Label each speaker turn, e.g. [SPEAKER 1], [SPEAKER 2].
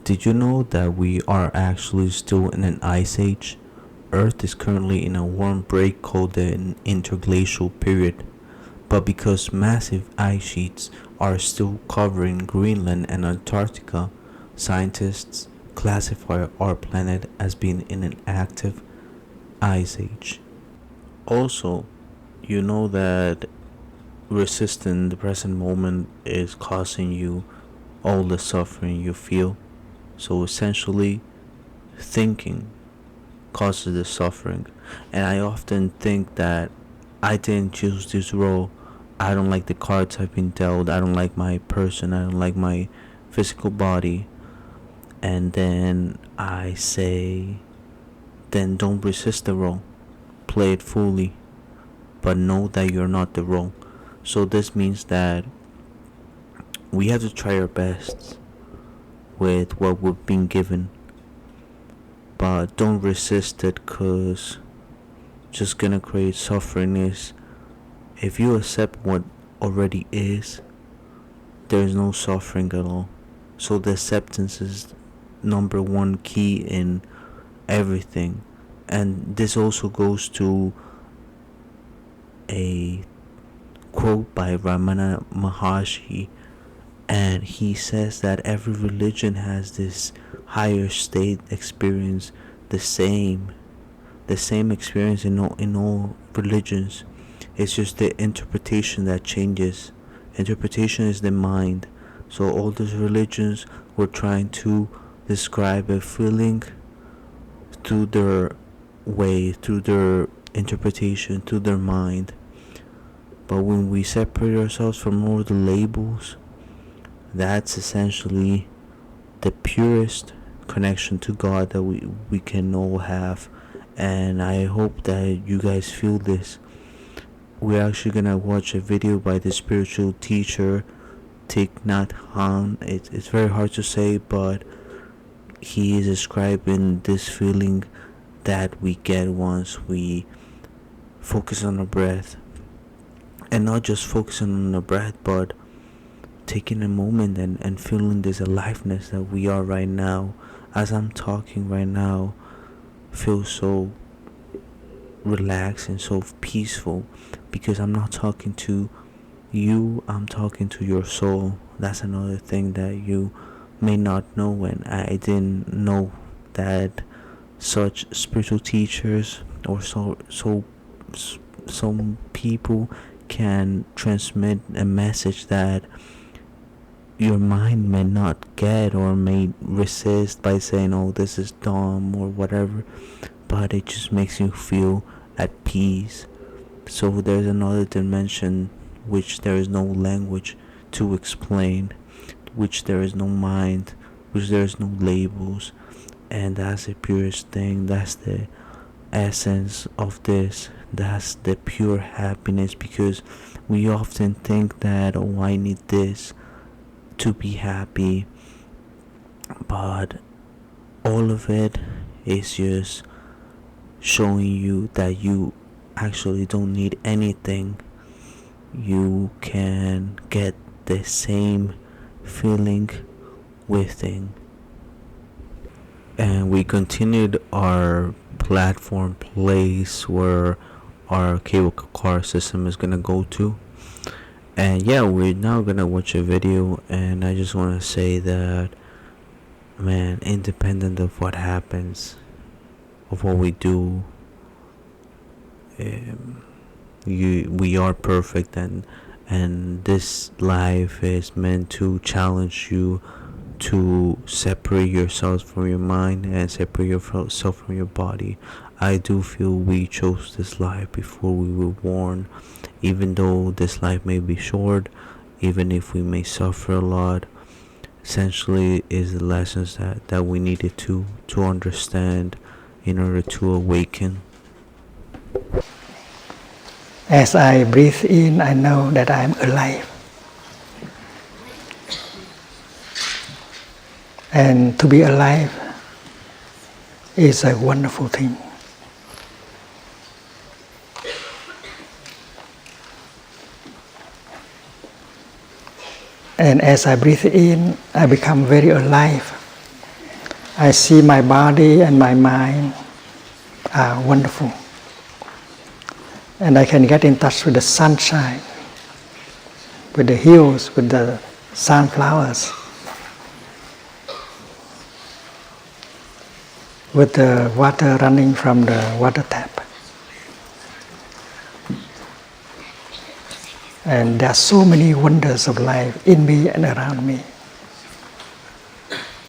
[SPEAKER 1] Did you know that we are actually still in an ice age? Earth is currently in a warm break called the interglacial period, but because massive ice sheets are still covering Greenland and Antarctica, scientists classify our planet as being in an active ice age. Also, you know that resisting the present moment is causing you all the suffering you feel. So essentially, thinking causes the suffering. And I often think that I didn't choose this role. I don't like the cards I've been dealt. I don't like my person. I don't like my physical body. And then I say, then don't resist the role. Play it fully. But know that you're not the role. So this means that we have to try our best with what we've been given, but don't resist it, cause just gonna create suffering. Is if you accept what already is, there is no suffering at all. So the acceptance is number one key in everything. And this also goes to a quote by Ramana Maharshi, and he says that every religion has this higher state experience, the same experience in all religions. It's just the interpretation that changes. Interpretation is the mind. So all these religions were trying to describe a feeling through their way, through their interpretation, through their mind. But when we separate ourselves from all the labels, that's essentially the purest connection to God that we can all have. And I hope that you guys feel this. We're actually gonna watch a video by the spiritual teacher Thich Nhat Hanh. It's very hard to say, but he is describing this feeling that we get once we focus on the breath. And not just focusing on the breath, but taking a moment and feeling this aliveness that we are right now. As I'm talking right now, feels so relaxed and so peaceful, because I'm not talking to you, I'm talking to your soul. That's another thing that you may not know, and I didn't know that such spiritual teachers or some people can transmit a message that your mind may not get or may resist by saying, oh, this is dumb or whatever, but it just makes you feel at peace. So there's another dimension which there is no language to explain, which there is no mind, which there is no labels, and that's the purest thing. That's the essence of this. That's the pure happiness, because we often think that, oh, I need this to be happy, but all of it is just showing you that you actually don't need anything. You can get the same feeling within. And we continued our platform place where our cable car system is gonna go to. And yeah, we're now gonna watch a video, and I just want to say that, man, independent of what happens, of what we do, we are perfect, and this life is meant to challenge you to separate yourself from your mind and separate yourself from your body. I do feel we chose this life before we were born, even though this life may be short, even if we may suffer a lot. Essentially is the lessons that we needed to understand in order to awaken.
[SPEAKER 2] As I breathe in, I know that I'm alive. And to be alive is a wonderful thing. And as I breathe in, I become very alive. I see my body and my mind are wonderful. And I can get in touch with the sunshine, with the hills, with the sunflowers, with the water running from the water tap. And there are so many wonders of life in me and around me.